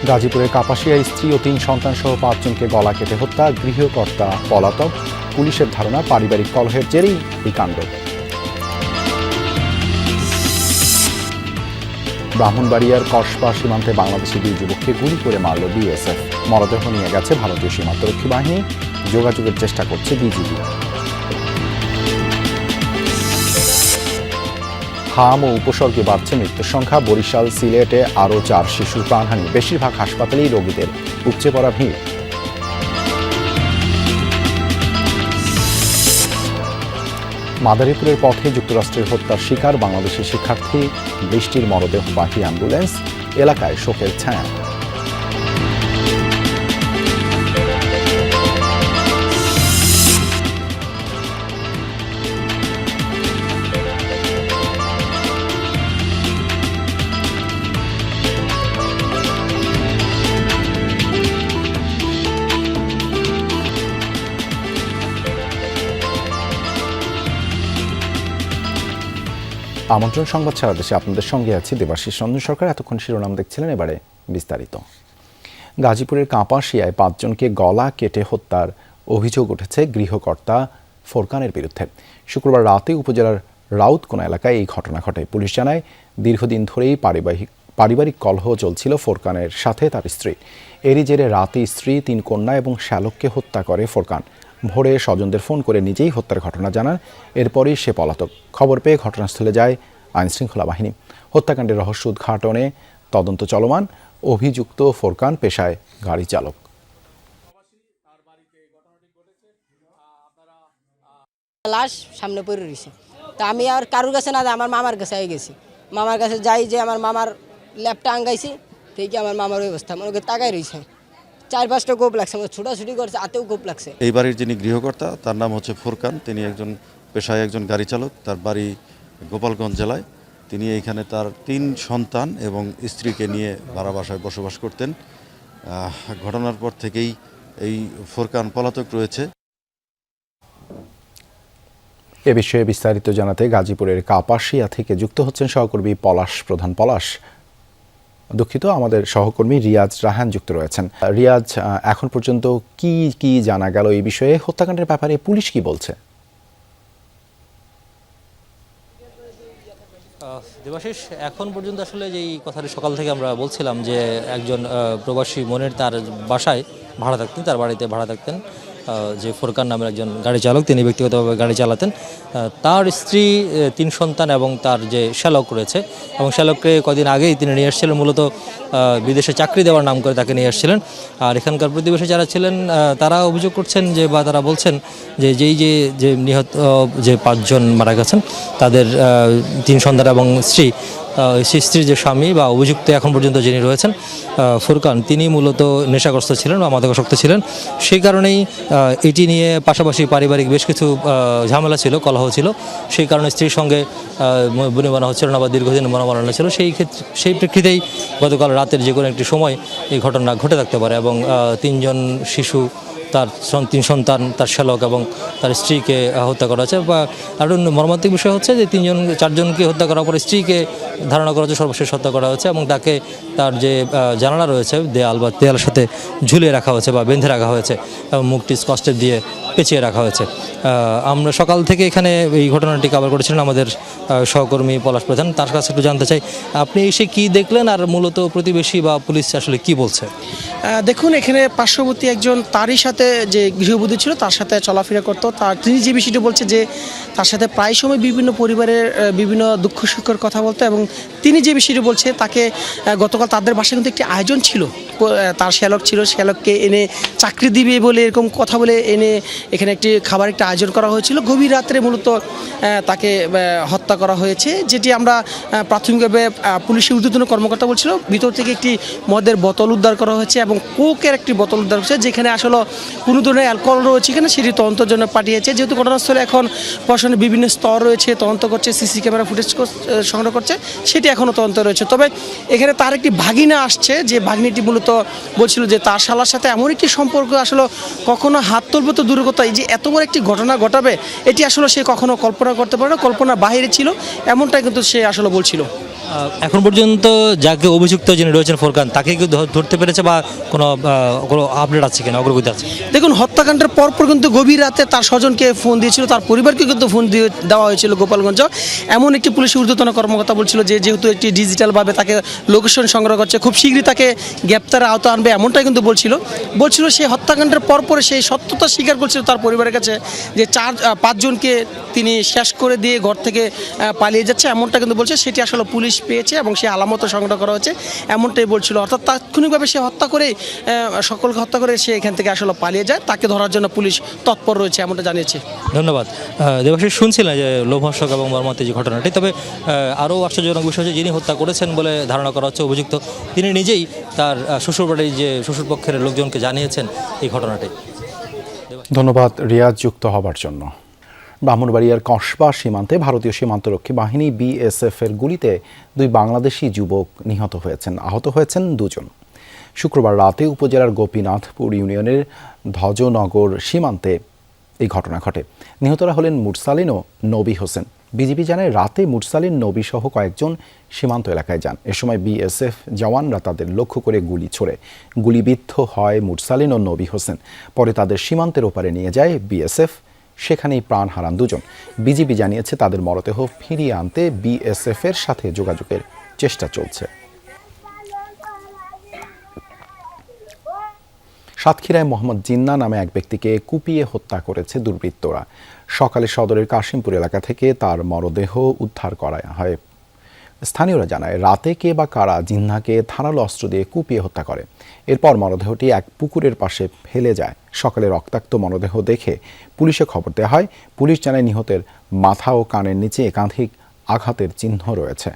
গাজীপুরের কাপাসিয়ায় স্ত্রী ও ৩ সন্তানসহ ৫ জনকে গলা কেটে হত্যা, গৃহকর্তা পলাতক। পুলিশের ধারণা পারিবারিক কলহের জেরেই এই কাণ্ড। ব্রাহ্মণবাড়িয়ার কসবা সীমান্তে বাংলাদেশি 2 যুবককে গুলি করে মারল বিএসএফ। মরদেহ নিয়ে গেছে ভারতীয় সীমান্তরক্ষী বাহিনী। যোগাযোগের চেষ্টা করছে বিজিবি। হাম ও উপসর্গে বাড়ছে মৃত্যুর সংখ্যা। বরিশাল, সিলেটে আরও 4 শিশুর প্রাণহানি। বেশিরভাগ হাসপাতালেই রোগীদের উপচে পড়া ভিড়। মাদারীপুরের পথে যুক্তরাষ্ট্রের হত্যার শিকার বাংলাদেশি শিক্ষার্থী। বৃষ্টির মরদেহবাহী অ্যাম্বুলেন্স। এলাকায় শোকের ছায়া। আমন্ত্রণ সংবাদ সারা দেশে আপনাদের সঙ্গে আছি দেবাশিস রঞ্জন সরকার। এতক্ষণ শিরোনাম দেখছিলেন, এবারে বিস্তারিত। গাজীপুরের কাপাসিয়ায় 5 জনকে গলা কেটে হত্যার অভিযোগ উঠেছে গৃহকর্তা ফোরকানের বিরুদ্ধে। শুক্রবার রাতে উপজেলার রাউতকোনা এলাকায় এই ঘটনা ঘটে। পুলিশ জানায়, দীর্ঘদিন ধরেই পারিবারিক কলহ চলছিল ফোরকানের সাথে তার স্ত্রী। এরই জেরে রাতে স্ত্রী, 3 কন্যা এবং শ্যালককে হত্যা করে ফোরকান। ভোরে স্বজনদের ফোন করে নিজেই হত্যার ঘটনা জানান। এরপরই সে পলাতক। খবর পেয়ে ঘটনাস্থলে যায় আইনশৃঙ্খলা বাহিনী। হত্যাকাণ্ডের রহস্য উদ্ঘাটনে তদন্ত চলমান। অভিযুক্ত ফোরকান পেশায় গাড়ি চালক। লাশ সামনে পড়ে রয়েছে, তা আমি আর কারোর কাছে না, আমার মামার কাছে গেছি। মামার কাছে যাই যে আমার মামার ল্যাপটা আঙ্গাইছি, ঠিক আমার মামার অবস্থা মনে করে তাকাই রয়েছে। 4-5টা গোপ লাগছে, ছুটাছুটি করছে, হাতেও গোপ লাগছে। এই বাড়ির যিনি গৃহকর্তা তার নাম হচ্ছে ফোরকান। তিনি পেশায় একজন গাড়ি চালক। তার বাড়ি গোপালগঞ্জ জেলায়। তিনি এইখানে তার 3 সন্তান এবং স্ত্রীকে নিয়ে ভাড়া বাসায় বসবাস করতেন। ঘটনার পর থেকেই এই ফোরকান পলাতক রয়েছে। এ বিষয়ে বিস্তারিত জানাতে গাজীপুরের কাপাসিয়া থেকে যুক্ত হচ্ছেন সহকর্মী আমাদের সহকর্মী রিয়াজ রাহান যুক্ত রয়েছেন। রিয়াজ, এখন পর্যন্ত কি জানা গেল এই বিষয়ে? হত্যাকাণ্ডের ব্যাপারে পুলিশ কি বলছে? দেবাশিস, এখন পর্যন্ত আসলে যেই কথাটি সকাল থেকে আমরা বলছিলাম যে একজন প্রবাসী মনের তার বাসায় ভাড়া থাকতেন, তার বাড়িতে ভাড়া থাকতেন যে ফোরকান নামের একজন গাড়ি চালক। তিনি ব্যক্তিগতভাবে গাড়ি চালাতেন। তার স্ত্রী, 3 সন্তান এবং তার যে শ্যালক রয়েছে, এবং শ্যালককে কদিন আগেই তিনি নিয়ে এসেছিলেন মূলত বিদেশে চাকরি দেওয়ার নাম করে তাকে নিয়ে এসেছিলেন। আর এখানকার প্রতিবেশী যারা ছিলেন তারা অভিযোগ করছেন বা তারা বলছেন যে যে নিহত যে 5 জন মারা গেছেন তাদের 3 সন্তান এবং স্ত্রীর যে স্বামী বা অভিযুক্ত এখন পর্যন্ত যিনি রয়েছেন ফোরকান, তিনি মূলত নেশাগ্রস্ত ছিলেন বা মাদকাসক্ত ছিলেন। সেই কারণেই এটি নিয়ে পাশাপাশি পারিবারিক বেশ কিছু ঝামেলা ছিল, কলহ ছিল। সেই কারণে স্ত্রীর সঙ্গে বনিবনা হচ্ছিল না বা দীর্ঘদিন মনোমালিন্য ছিল। সেই প্রেক্ষিতেই গতকাল রাতের যে কোনো একটি সময় এই ঘটনা ঘটে থাকতে পারে এবং 3 জন শিশু, তার 3 সন্তান, তার শ্যালক এবং তার স্ত্রীকে হত্যা করা হয়েছে। বা আরও মর্মান্তিক বিষয় হচ্ছে যে 4 জনকে হত্যা করার পরে স্ত্রীকে ধারণা করা হচ্ছে সর্বশেষ হত্যা করা হয়েছে এবং তাকে তার যে জানালা রয়েছে দেয়ালের সাথে ঝুলিয়ে রাখা হয়েছে বা বেঁধে রাখা হয়েছে এবং মুখটি স্কচটেপ দিয়ে পেঁচিয়ে রাখা হয়েছে। আমরা সকাল থেকে এখানে এই ঘটনাটি কভার করেছিলেন আমাদের সহকর্মী পলাশ প্রধান। তার কাছে একটু জানতে চাই, আপনি এসে কি দেখলেন আর মূলত প্রতিবেশী বা পুলিশ আসলে কি বলছে? দেখুন, এখানে পার্শ্ববর্তী একজন তারই সাথে যে গৃহবধূ ছিল তার সাথে চলাফেরা করতো। তিনি যে বিষয়টি বলছে যে তার সাথে প্রায় সময় বিভিন্ন পরিবারের বিভিন্ন দুঃখ সুখের কথা বলতো এবং তিনি যে বিষয়টি বলছে তাকে গতকাল তাদের বাসায় কিন্তু একটি আয়োজন ছিল। তার শ্যালক ছিল, শ্যালককে এনে চাকরি দিবে বলে এরকম কথা বলে এনে এখানে একটি খাবার একটা আয়োজন করা হয়েছিল। গভীর রাত্রে মূলত তাকে হত্যা করা হয়েছে, যেটি আমরা প্রাথমিকভাবে পুলিশের ঊর্ধ্বতন কর্মকর্তা বলছিল ভিতর থেকে একটি মদের বোতল উদ্ধার করা হয়েছে এবং কোকের একটি বোতল উদ্ধার হয়েছে, যেখানে আসলে কোনো ধরনের অ্যালকোহল রয়েছে কিনা সেটি তদন্তের জন্য পাঠিয়েছে। যেহেতু ঘটনাস্থলে এখন প্রশাসনের বিভিন্ন স্তর রয়েছে, তদন্ত করছে, সিসি ক্যামেরা ফুটেজ সংগ্রহ করছে, সেটি এখনও তদন্ত রয়েছে। তবে এখানে তার একটি ভাগিনা আসছে, যে ভাগিনীটি মূলত বলছিল যে তার শালার সাথে এমন একটি সম্পর্ক আসলে কখনো হাত তুলবে তো দূরের কথা, এই যে এত বড় একটি ঘটনা ঘটাবে এটি আসলে সে কখনো কল্পনা করতে পারে না, কল্পনার বাইরে ছিল, এমনটাই কিন্তু সে আসলে বলছিল। এখন পর্যন্ত যাকে অভিযুক্ত যিনি রয়েছেন ফোরকান, তাকে কি ধরতে পেরেছে বা কোনো আপডেট আছে কিনা, অগ্রগতি আছে? দেখুন, হত্যাকাণ্ডের পরপর কিন্তু গভীর রাতে তার স্বজনকে ফোন দিয়েছিল, তার পরিবারকে কিন্তু ফোন দিয়ে দেওয়া হয়েছিল গোপালগঞ্জ। এমন একটি পুলিশের ঊর্ধ্বতন কর্মকর্তা বলছিল যে যেহেতু একটি ডিজিটালভাবে তাকে লোকেশন সংগ্রহ করছে, খুব শীঘ্রই তাকে গ্রেপ্তারের আওতা আনবে, এমনটাই কিন্তু বলছিল সেই হত্যাকাণ্ডের পরপর সেই সত্যতা স্বীকার করছিল তার পরিবারের কাছে যে 5 জনকে তিনি শেষ করে দিয়ে ঘর থেকে পালিয়ে যাচ্ছে, এমনটা কিন্তু বলছে। সেটি আসলে পুলিশ পেয়েছে এবং সে আলামতও সংগ্রহ করা হয়েছে, এমনটাই বলছিল। অর্থাৎ তাৎক্ষণিকভাবে সে হত্যা করে সকলকে হত্যা করে সে এখান থেকে আসলে পালিয়ে যায়। তাকে ধরার জন্য পুলিশ তৎপর রয়েছে, এমনটা জানিয়েছে। ধন্যবাদ। দেবাশিস, শুনছিলেন যে লোমহর্ষক এবং মর্মান্তিক যে ঘটনাটি, তবে আরও আশ্চর্যজনক বিষয় হচ্ছে যিনি হত্যা করেছেন বলে ধারণা করা হচ্ছে অভিযুক্ত, তিনি নিজেই তার শ্বশুরবাড়ির যে শ্বশুরপক্ষের লোকজনকে জানিয়েছেন এই ঘটনাটি। ধন্যবাদ রিয়াজ যুক্ত হবার জন্য। ব্রাহ্মণবাড়িয়ার কসবা সীমান্তে ভারতীয় সীমান্তরক্ষী বাহিনী বিএসএফ এর গুলিতে 2 বাংলাদেশি যুবক নিহত হয়েছেন, আহত হয়েছেন 2 জন। শুক্রবার রাতে উপজেলার গোপীনাথপুর ইউনিয়নের ধ্বজনগর সীমান্তে এই ঘটনা ঘটে। নিহতরা হলেন মুরসালিন ও নবী হোসেন। বিজিবি জানায় রাতে মুরসালিন, নবী সহ কয়েকজন সীমান্ত এলাকায় যান। এ সময় বিএসএফ জওয়ানরা তাদের লক্ষ্য করে গুলি ছোড়ে। গুলিবিদ্ধ হয় মুরসালিন ও নবী হোসেন। পরে তাদের সীমান্তের ওপারে নিয়ে যায় বিএসএফ, সেখানেই প্রাণ হারান 2 জন। বিজিবি জানিয়েছে তাদের মরদেহ ফিরিয়ে আনতে বিএসএফ এর সাথে যোগাযোগের চেষ্টা চলছে। সাতক্ষীরায় মোহাম্মদ জিন্না নামে এক ব্যক্তিকে কুপিয়ে হত্যা করেছে দুর্বৃত্তরা। সকালে সদরের কাশিমপুর এলাকা থেকে তার মরদেহ উদ্ধার করা হয়। স্থানীয়রা জানায় রাতে কে বা কারা জিন্নাকে ধারালো অস্ত্র দিয়ে কুপিয়ে হত্যা করে। এরপর মরদেহটি এক পুকুরের পাশে ফেলে যায়। সকালে রক্তাক্ত মরদেহ দেখে পুলিশে খবর দেওয়া হয়। পুলিশ জানায় নিহতের মাথা ও কানের নিচে একাধিক আঘাতের চিহ্ন রয়েছে।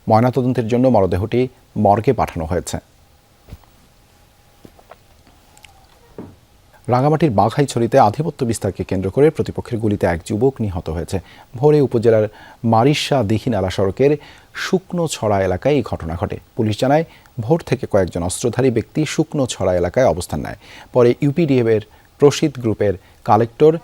ময়নাতদন্তের জন্য মরদেহটি মর্গে পাঠানো হয়েছে। রাঙামাটির বাঘাইছড়িতে আধিপত্য বিস্তারকে কেন্দ্র করে প্রতিপক্ষের গুলিতে এক যুবক নিহত হয়েছে। ভোরে উপজেলার মারিশা দিঘিনালা সড়কের শুকনো ছড়া এলাকায় এই ঘটনা ঘটে। পুলিশ জানায় ভোর থেকে কয়েকজন অস্ত্রধারী ব্যক্তি শুকনো ছড়া এলাকায় অবস্থান নেয়। পরে ইউপিডিএফ এর প্রসিদ্ধ গ্রুপের কালেক্টর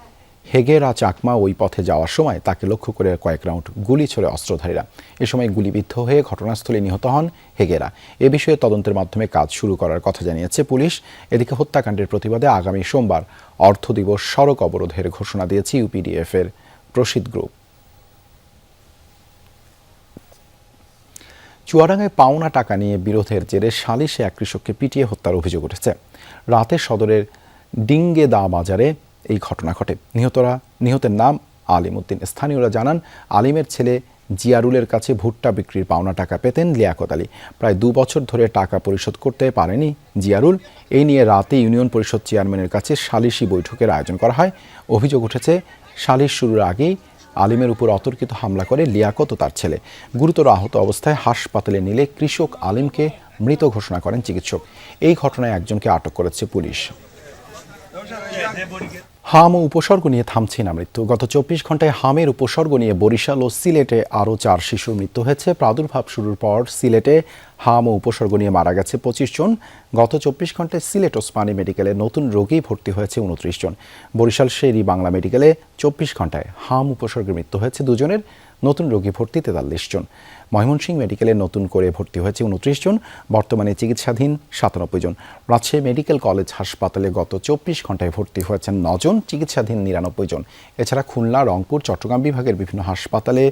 হেগেরা চাকমা ওই পথে যাওয়ার সময় তাকে লক্ষ্য করে কয়েক রাউন্ড গুলি ছোড়ে অস্ত্রধারীরা। এ সময় গুলিবিদ্ধ হয়ে ঘটনাস্থলে নিহত হন হেগেরা। এ বিষয়ে তদন্তের মাধ্যমে কাজ শুরু করার কথা জানিয়েছে পুলিশ। এদিকে হত্যাকাণ্ডের প্রতিবাদে আগামী সোমবার অর্থ দিবস সড়ক অবরোধের ঘোষণা দিয়েছে ইউপিডিএফ এর প্রসিদ্ধ গ্রুপ। চুয়াডাঙ্গায় পাওনা টাকা নিয়ে বিরোধের জেরে সালিশে এক কৃষককে পিটিয়ে হত্যার অভিযোগ উঠেছে। রাতে সদরের ডিঙ্গেদা বাজারে এই ঘটনা ঘটে। নিহতের নাম আলিম উদ্দিন। স্থানীয়রা জানান আলিমের ছেলে জিয়ারুলের কাছে ভুট্টা বিক্রির পাওনা টাকা পেতেন লিয়াকত আলী। প্রায় 2 বছর ধরে টাকা পরিশোধ করতে পারেনি জিয়ারুল। এই নিয়ে রাতে ইউনিয়ন পরিষদ চেয়ারম্যানের কাছে সালিশি বৈঠকের আয়োজন করা হয়। অভিযোগ উঠেছে সালিশ শুরুর আগেই আলিমের উপর অতর্কিত হামলা করে লিয়াকত ও তার ছেলে। গুরুতর আহত অবস্থায় হাসপাতালে নিলে কৃষক আলিমকে মৃত ঘোষণা করেন চিকিৎসক। এই ঘটনায় একজনকে আটক করেছে পুলিশ। হাম ও উপসর্গ নিয়ে থামছে না মৃত্যু। গত 24 ঘন্টায় হামের উপসর্গ নিয়ে বরিশাল ও সিলেটে আরও 4 শিশুর মৃত্যু হয়েছে। প্রাদুর্ভাব শুরুর পর সিলেটে হাম ও উপসর্গ নিয়ে মারা গেছে 25 জন। গত 24 ঘন্টায় সিলেট ওসমানী মেডিকেলে নতুন রোগী ভর্তি হয়েছে 29 জন। বরিশাল শেরি বাংলা মেডিকেলে 24 ঘন্টায় হাম উপসর্গের মৃত্যু হয়েছে 2 জনের, নতুন রোগী ভর্তি 43 জন। ময়মনসিংহ মেডিকেলে নতুন করে ভর্তি হয়েছে 29 জন, বর্তমানে চিকিৎসাধীন 97 জন। রাজশাহী মেডিকেল কলেজ হাসপাতালে গত 24 ঘন্টায় ভর্তি হয়েছেন 9 জন, চিকিৎসাধীন 99 জন। এছাড়া খুলনা, রংপুর, চট্টগ্রাম বিভাগের বিভিন্ন হাসপাতালে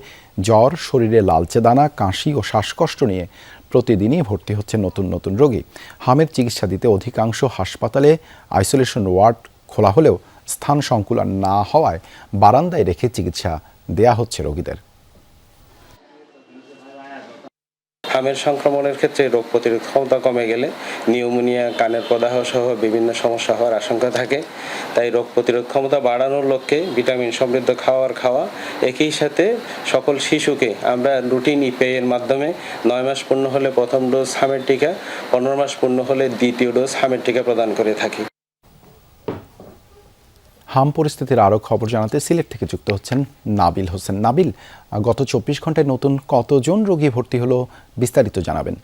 জ্বর, শরীরে লালচে দানা, কাশি ও শ্বাসকষ্ট নিয়ে প্রতিদিনই ভর্তি হচ্ছে নতুন রোগী। হামের চিকিৎসা দিতে অধিকাংশ হাসপাতালে আইসোলেশন ওয়ার্ড খোলা হলেও স্থান সংকুলান না হওয়ায় বারান্দায় রেখে চিকিৎসা দেয়া হচ্ছে রোগীদের। হামের সংক্রমণের ক্ষেত্রে রোগ প্রতিরোধ ক্ষমতা কমে গেলে নিউমোনিয়া, কানের প্রদাহ সহ বিভিন্ন সমস্যা হওয়ার আশঙ্কা থাকে। তাই রোগ প্রতিরোধ ক্ষমতা বাড়ানোর লক্ষ্যে ভিটামিন সমৃদ্ধ খাওয়া একই সাথে সকল শিশুকে আমরা রুটিন ইপের মাধ্যমে 9 মাস পূর্ণ হলে প্রথম ডোজ হামের টিকা, 15 মাস পূর্ণ হলে দ্বিতীয় ডোজ হামের টিকা প্রদান করে থাকি। হাম পরিস্থিতির আরও খবর জানাতে সিলেট থেকে যুক্ত হচ্ছেন নাবিল হোসেন। নাবিল, গত 24 ঘন্টায় নতুন কতজন রোগী ভর্তি হলো, বিস্তারিত জানাবেন।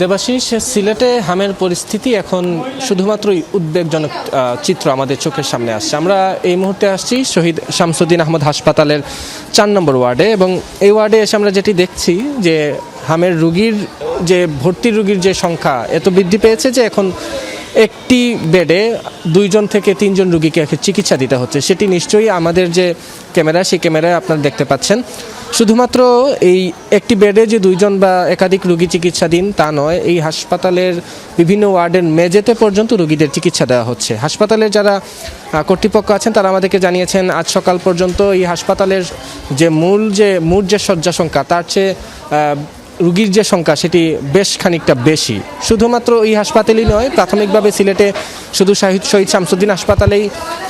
দেবাশিস, সিলেটে হামের পরিস্থিতি এখন শুধুমাত্রই উদ্বেগজনক চিত্র আমাদের চোখের সামনে আসছে। আমরা এই মুহূর্তে আসছি শহীদ শামসুদ্দিন আহমদ হাসপাতালের 4 নম্বর ওয়ার্ডে, এবং এই ওয়ার্ডে এসে আমরা যেটি দেখছি যে হামের রুগীর যে ভর্তি রুগীর যে সংখ্যা এত বৃদ্ধি পেয়েছে যে এখন একটি বেডে 2 থেকে 3 রুগীকে চিকিৎসা দিতে হচ্ছে। সেটি নিশ্চয়ই আমাদের যে ক্যামেরা, সেই ক্যামেরায় আপনারা দেখতে পাচ্ছেন। শুধুমাত্র এই একটি বেডে যে 2 বা একাধিক রুগী চিকিৎসা দিন তা নয়, এই হাসপাতালের বিভিন্ন ওয়ার্ডের মেঝেতে পর্যন্ত রুগীদের চিকিৎসা দেওয়া হচ্ছে। হাসপাতালের যারা কর্তৃপক্ষ আছেন তারা আমাদেরকে জানিয়েছেন আজ সকাল পর্যন্ত এই হাসপাতালের যে মূল যে শয্যা সংখ্যা তার চেয়ে রুগীর যে সংখ্যা সেটি বেশ খানিকটা বেশি। শুধুমাত্র এই হাসপাতালই নয়, প্রাথমিকভাবে সিলেটে শুধু শহীদ শামসুদ্দিন হাসপাতালেই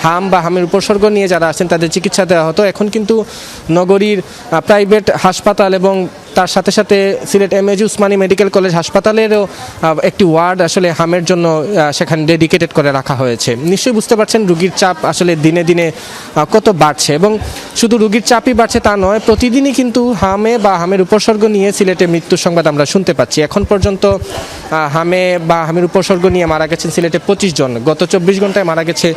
হাম বা হামের উপসর্গ নিয়ে যারা আছেন তাদের চিকিৎসা দেওয়া হতো। এখন কিন্তু নগরীর প্রাইভেট হাসপাতাল এবং তার সাথে সাথে Sylhet MAG Osmani medical college হাসপাতালেরও একটি ওয়ার্ড আসলে হামের জন্য সেখানে ডেডিকেটেড করে রাখা হয়েছে। নিশ্চয়ই বুঝতে পারছেন রুগীর চাপ আসলে দিনে দিনে কত বাড়ছে, এবং শুধু রুগীর চাপই বাড়ছে তা নয়, প্রতিদিনই কিন্তু হামে বা হামের উপসর্গ নিয়ে সিলেটে মৃত্যুর সংবাদ আমরা শুনতে পাচ্ছি। এখন পর্যন্ত হামে বা হামের উপসর্গ নিয়ে মারা গেছেন সিলেটে 25 জন, গত 24 ঘন্টায় মারা গেছে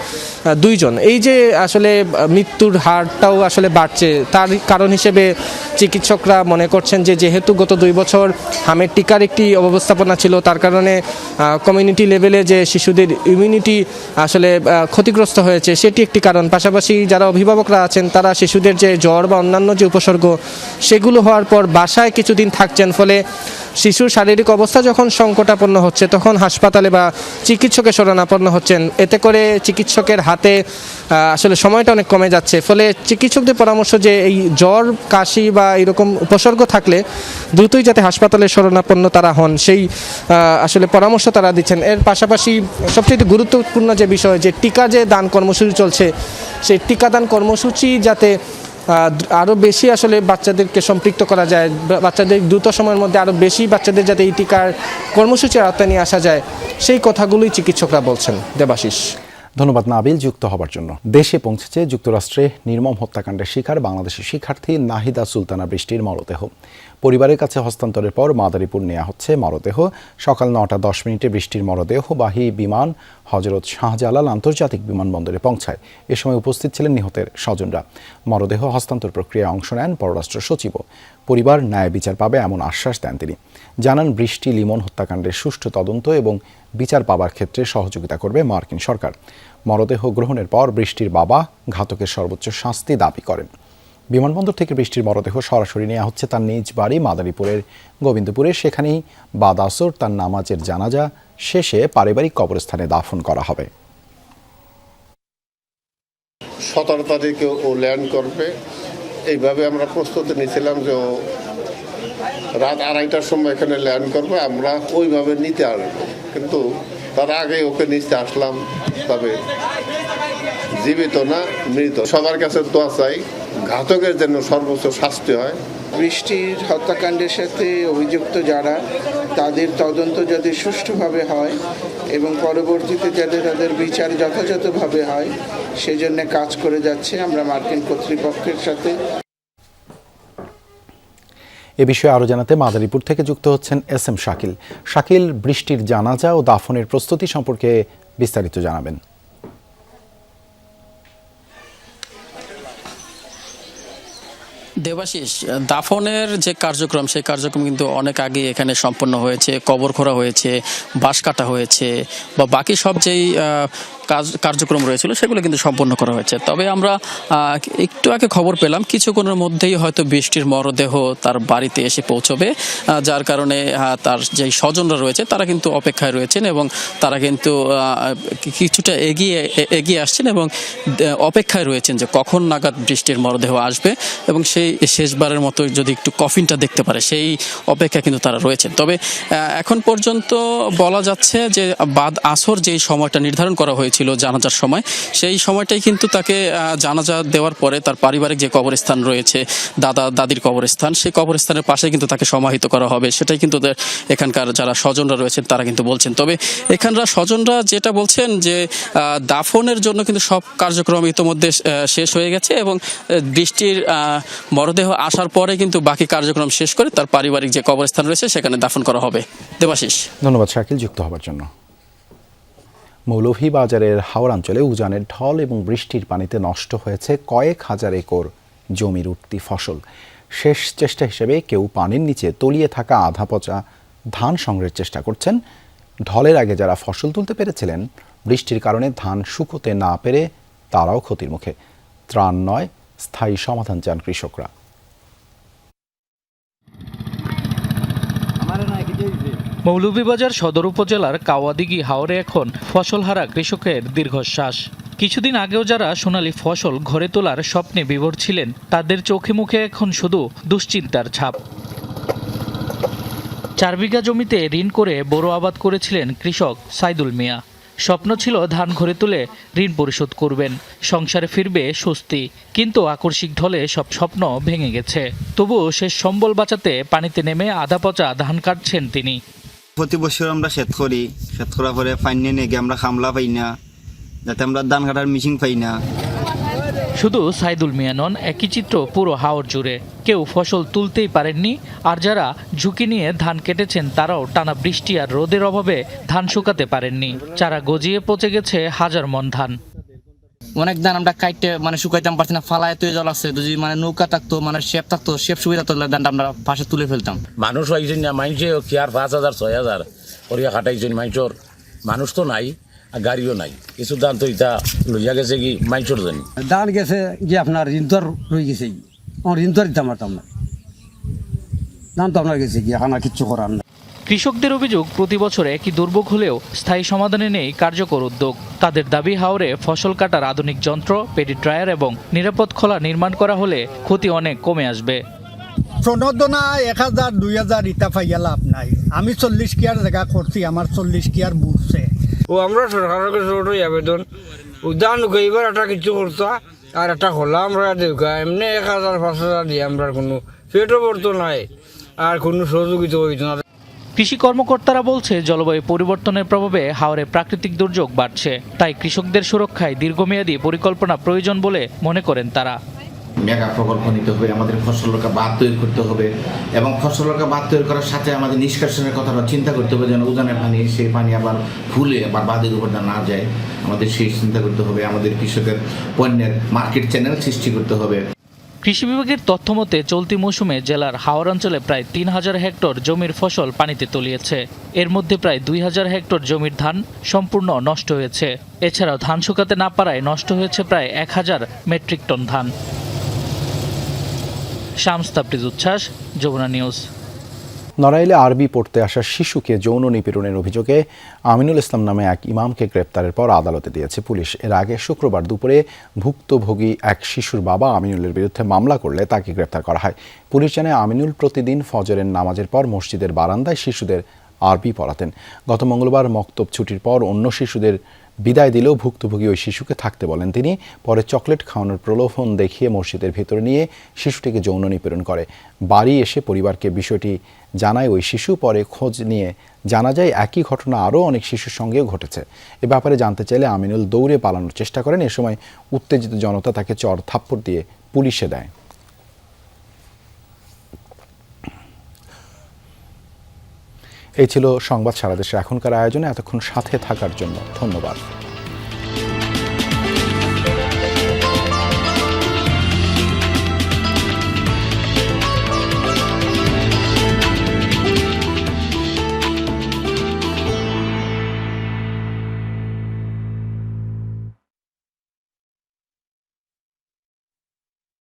2 জন। এই যে আসলে মৃত্যুর হারটাও আসলে বাড়ছে, তার কারণ হিসেবে চিকিৎসকরা মনে করছেন যে যেহেতু গত 2 বছর হামের টিকার একটি অব্যবস্থাপনা ছিল, তার কারণে কমিউনিটি লেভেলে যে শিশুদের ইমিউনিটি আসলে ক্ষতিগ্রস্ত হয়েছে সেটি একটি কারণ। পাশাপাশি যারা অভিভাবকরা আছেন তারা শিশুদের যে জ্বর বা অন্যান্য যে উপসর্গ সেগুলো হওয়ার পর বাসায় কিছুদিন থাকছেন, ফলে শিশুর শারীরিক অবস্থা যখন সংকটাপন্ন হচ্ছে তখন হাসপাতালে বা চিকিৎসকের শরণাপন্ন হচ্ছেন। এতে করে চিকিৎসকের হাতে আসলে সময়টা অনেক কমে যাচ্ছে, ফলে চিকিৎসকদের পরামর্শ যে এই জ্বর, কাশি বা এরকম উপসর্গ থাকলে দ্রুতই যাতে হাসপাতালে শরণাপন্ন তারা হন সেই আসলে পরামর্শ তারা দিচ্ছেন। এর পাশাপাশি সবচেয়ে গুরুত্বপূর্ণ যে বিষয় যে টিকা যে দান কর্মসূচি চলছে, সেই টিকাদান কর্মসূচি যাতে আরও বেশি আসলে বাচ্চাদেরকে সম্পৃক্ত করা যায়, বাচ্চাদের দ্রুত সময়ের মধ্যে আরও বেশি বাচ্চাদের যাতে এই টিকার কর্মসূচির আওতায় নিয়ে আসা যায় সেই কথাগুলোই চিকিৎসকরা বলছেন। দেবাশিস, ধন্যবাদ নাবিল যুক্ত হবার জন্য। দেশে পৌঁছেছে যুক্তরাষ্ট্রে নির্মম হত্যাকাণ্ডের শিকার বাংলাদেশের শিক্ষার্থী নাহিদা সুলতানা বৃষ্টির মরদেহ। পরিবারের কাছে হস্তান্তরের পর মাদারীপুর নেওয়া হচ্ছে মরদেহ। সকাল 9টা 10 বৃষ্টির মরদেহবাহী বিমান হজরত শাহজালাল আন্তর্জাতিক বিমানবন্দরে পৌঁছায়। এ সময় উপস্থিত ছিলেন নিহতের স্বজনরা। মরদেহ হস্তান্তর প্রক্রিয়ায় অংশ নেন পররাষ্ট্র সচিবও। পরিবার ন্যায় বিচার পাবে এমন আশ্বাস দেন তিনি। জানান বৃষ্টি লিমন হত্যাকাণ্ডের সুষ্ঠু তদন্ত এবং বিচার পাবার ক্ষেত্রে সহযোগিতা করবে মার্কিন সরকার। মরদেহ গ্রহণের পর বৃষ্টির বাবা ঘাতকের সর্বোচ্চ শাস্তি দাবি করেন। বিমানবন্দর থেকে বৃষ্টির মরদেহ সরাসরি নেওয়া হচ্ছে তার নিজ বাড়ি মাদারীপুরের গোবিন্দপুরে। সেখানেই বাদ আসর তার নামাজের জানাজা শেষে পারিবারিক কবরস্থানে দাফন করা হবে। 17 তারিখে ও ল্যান্ড করবে, এইভাবে আমরা প্রস্তুতি নিয়েছিলাম যে ও রাত 2:30টার সময় এখানে ল্যান্ড করবে, আমরা ওইভাবে নিতে আসবো। কিন্তু তার আগে ওকে নিতে আসলাম, তবে জীবিত না মৃত। সবার কাছে দোয়া চাই ঘাতকের জন্য সর্বোচ্চ শাস্তি হয়। বৃষ্টির হত্যাকাণ্ডের সাথে অভিযুক্ত যারা, তাদের তদন্ত যাতে সুষ্ঠুভাবে হয় এবং পরবর্তীতে যাতে তাদের বিচার যথাযথভাবে হয় সেজন্য কাজ করে যাচ্ছে আমরা মার্কিন কর্তৃপক্ষের সাথে। এ বিষয়ে আরও জানাতে মাদারীপুর থেকে যুক্ত হচ্ছেন SM শাকিল। শাকিল, বৃষ্টির জানাজা ও দাফনের প্রস্তুতি সম্পর্কে বিস্তারিত জানাবেন। দেবাশিস, দাফনের যে কার্যক্রম সেই কার্যক্রম কিন্তু অনেক আগে এখানে সম্পন্ন হয়েছে। কবর খোঁড়া হয়েছে, বাঁশ কাটা হয়েছে, বা বাকি সব যেই কার্যক্রম রয়েছিল সেগুলো কিন্তু সম্পন্ন করা হয়েছে। তবে আমরা একটু আগে খবর পেলাম কিছুক্ষণের মধ্যেই হয়তো বৃষ্টির মরদেহ তার বাড়িতে এসে পৌঁছবে, যার কারণে তার যেই স্বজনরা রয়েছে তারা কিন্তু অপেক্ষায় রয়েছেন এবং তারা কিন্তু কিছুটা এগিয়ে আসছেন এবং অপেক্ষায় রয়েছেন যে কখন নাগাদ বৃষ্টির মরদেহ আসবে এবং সেই শেষবারের মতো যদি একটু কফিনটা দেখতে পারে সেই অপেক্ষা কিন্তু তারা রয়েছেন। তবে এখন পর্যন্ত বলা যাচ্ছে যে বাদ আসর যেই সময়টা নির্ধারণ করা হয়েছে হয়েছিল জানাজার সময়, সেই সময়টাই কিন্তু তাকে জানাজা দেওয়ার পরে তার পারিবারিক যে কবরস্থান রয়েছে, দাদা দাদির কবরস্থান, সেই কবরস্থানের পাশে কিন্তু তাকে সমাহিত করা হবে, সেটাই কিন্তু এখানকার যারা স্বজনরা রয়েছেন তারা কিন্তু বলছেন। তবে এখানকার স্বজনরা যেটা বলছেন যে দাফনের জন্য কিন্তু সব কার্যক্রম ইতোমধ্যে শেষ হয়ে গেছে এবং বৃষ্টির মরদেহ আসার পরে কিন্তু বাকি কার্যক্রম শেষ করে তার পারিবারিক যে কবরস্থান রয়েছে সেখানে দাফন করা হবে। দেবাশিস, ধন্যবাদ শাকিল যুক্ত হবার জন্য। মৌলভীবাজারের হাওড়াঞ্চলে উজানের ঢল এবং বৃষ্টির পানিতে নষ্ট হয়েছে কয়েক হাজার একর জমির উঠতি ফসল। শেষ চেষ্টা হিসেবে কেউ পানির নিচে তলিয়ে থাকা আধা পচা ধান সংগ্রহের চেষ্টা করছেন। ঢলের আগে যারা ফসল তুলতে পেরেছিলেন, বৃষ্টির কারণে ধান শুকোতে না পেরে তারাও ক্ষতির মুখে। ত্রাণ নয়, স্থায়ী সমাধান চান কৃষকরা। মৌলভীবাজার সদর উপজেলার কাওয়াদিঘি হাওরে এখন ফসলহারা কৃষকের দীর্ঘশ্বাস। কিছুদিন আগেও যারা সোনালী ফসল ঘরে তোলার স্বপ্নে বিভোর ছিলেন, তাদের চোখে মুখে এখন শুধু দুশ্চিন্তার ছাপ। 4 বিঘা জমিতে ঋণ করে বোরো আবাদ করেছিলেন কৃষক সাইদুল মিয়া। স্বপ্ন ছিল ধান ঘরে তুলে ঋণ পরিশোধ করবেন, সংসারে ফিরবে স্বস্তি। কিন্তু আকস্মিক ঢলে সব স্বপ্ন ভেঙে গেছে। তবুও শেষ সম্বল বাঁচাতে পানিতে নেমে আধা পচা ধান কাটছেন তিনি। প্রতি বছর আমরা ক্ষেত করার পরে পানি নেগে আমরা খামলা পাই না, যাতে আমরা ধান কাটার মেশিন পাই না। শুধু সাইদুল মিয়া নন, একই চিত্র পুরো হাওর জুড়ে। কেউ ফসল তুলতেই পারেননি, আর যারা ঝুঁকি নিয়ে ধান কেটেছেন তারাও টানা বৃষ্টি আর রোদের অভাবে ধান শুকাতে পারেননি। চারা গজিয়ে পচে গেছে হাজার মন ধান। অনেক ধান আমরা কাটতে শুকাইতাম পারছি না, ফালায় তুই জল আসছে। যদি নৌকা থাকতো, শেপ থাকতো, শেপ সুবিধা থাকলে ধানটা আমরা পাশে তুলে ফেলতাম। মানুষ হয়েছে না, মানুষে কি আর 5,000 6,000 করিয়া খাটাইছেন। মানুষের মানুষ তো নাই, গাড়িও নাই। কিছু ধান তো ইটা লইয়া গেছে কি মানুষের জানি ধান গেছে যে আপনার ঋণ তো রয়ে গেছে, ঋণ তো দিতাম পারতাম না, ধান তো আপনার গেছে কি আমার কিচ্ছু করার না। কৃষকদের অভিযোগ, প্রতি বছর একই দুর্ভোগ হলেও স্থায়ী সমাধানে নেই কার্যকর উদ্যোগ। তাদের দাবি, হাওরে ফসল কাটার আধুনিক যন্ত্র, পেডি ড্রায়ার এবং নিরাপদ খোলা নির্মাণ করা হলে ক্ষতি অনেক কমে আসবে। প্রণোদনা 1,000 2,000 ইটা পাইয়া লাভ নাই। আমি 40 কিয়ার জায়গা করছি, আমার 40 কিয়ার বুঝছে। ও আমরা সরকারের কাছে আবেদন, উদান এবার একটা কিছু করতা আর একটা খোলা আমরা দেখা, এমনি 1,000 5,000 দিয়ে আমরা কোনো পেটও পড়তো নাই আর কোনো সহযোগিতা হইতো না। কৃষি কর্মকর্তারা বলছে, জলবায়ু পরিবর্তনের প্রভাবে হাওরে প্রাকৃতিক দুর্যোগ বাড়ছে। তাই কৃষকদের সুরক্ষায় দীর্ঘমেয়াদী পরিকল্পনা প্রয়োজন বলে মনে করেন তারা। মেগা প্রকল্প নিতে হবে, আমাদের ফসলকে বাদ তৈরি করতে হবে এবং ফসলকে বাদ তৈরি করার সাথে আমাদের নিষ্কাশনের কথাটা চিন্তা করতে হবে, যেন উজানের পানি সেই পানি আবার ফুলে আবার বাদের উপর না যায়, আমাদের সেই চিন্তা করতে হবে। আমাদের কৃষকের পণ্যের মার্কেট চ্যানেল সৃষ্টি করতে হবে। কৃষি বিভাগের তথ্য মতে চলতি মৌসুমে জেলার হাওর অঞ্চলে প্রায় 3,000 হেক্টর জমির ফসল পানিতে তলিয়েছে। এর মধ্যে প্রায় 2,000 হেক্টর জমির ধান সম্পূর্ণ নষ্ট হয়েছে। এছাড়াও ধান শুকাতে না পারায় নষ্ট হয়েছে প্রায় 1,000 মেট্রিক টন ধান। শামস তাবরিজ উচ্ছ্বাস, যমুনা নিউজ। নড়াইলে আরবি পড়তে আসা শিশুকে যৌন নিপীড়নের অভিযোগে আমিনুল ইসলাম নামে এক ইমামকে গ্রেপ্তারের পর আদালতে দিয়েছে পুলিশ। এর আগে শুক্রবার দুপুরে ভুক্তভোগী এক শিশুর বাবা আমিনুলের বিরুদ্ধে মামলা করলে তাকে গ্রেপ্তার করা হয়। পুলিশ জানায়, আমিনুল প্রতিদিন ফজরের নামাজের পর মসজিদের বারান্দায় শিশুদের আরবি পড়াতেন। গত মঙ্গলবার মক্তব ছুটির পর অন্য শিশুদের বিদায় দিলেও ভুক্তভোগী ওই শিশুকে থাকতে বলেন তিনি। পরে চকলেট খাওয়ানোর প্রলোভন দেখিয়ে মসজিদের ভেতরে নিয়ে শিশুটিকে যৌন নিপীড়ন করে। বাড়ি এসে পরিবারকে বিষয়টি জানায় ওই শিশু। পরে খোঁজ নিয়ে জানা যায় একই ঘটনা আরও অনেক শিশুর সঙ্গেও ঘটেছে। এ ব্যাপারে জানতে চাইলে আমিনুল দৌড়ে পালানোর চেষ্টা করেন। এ সময় উত্তেজিত জনতা তাকে চড় থাপ্পড় দিয়ে পুলিশে দেয়। এই ছিল সংবাদ সারা দেশে এখনকার আয়োজনে। এতক্ষণ সাথে থাকার জন্য ধন্যবাদ।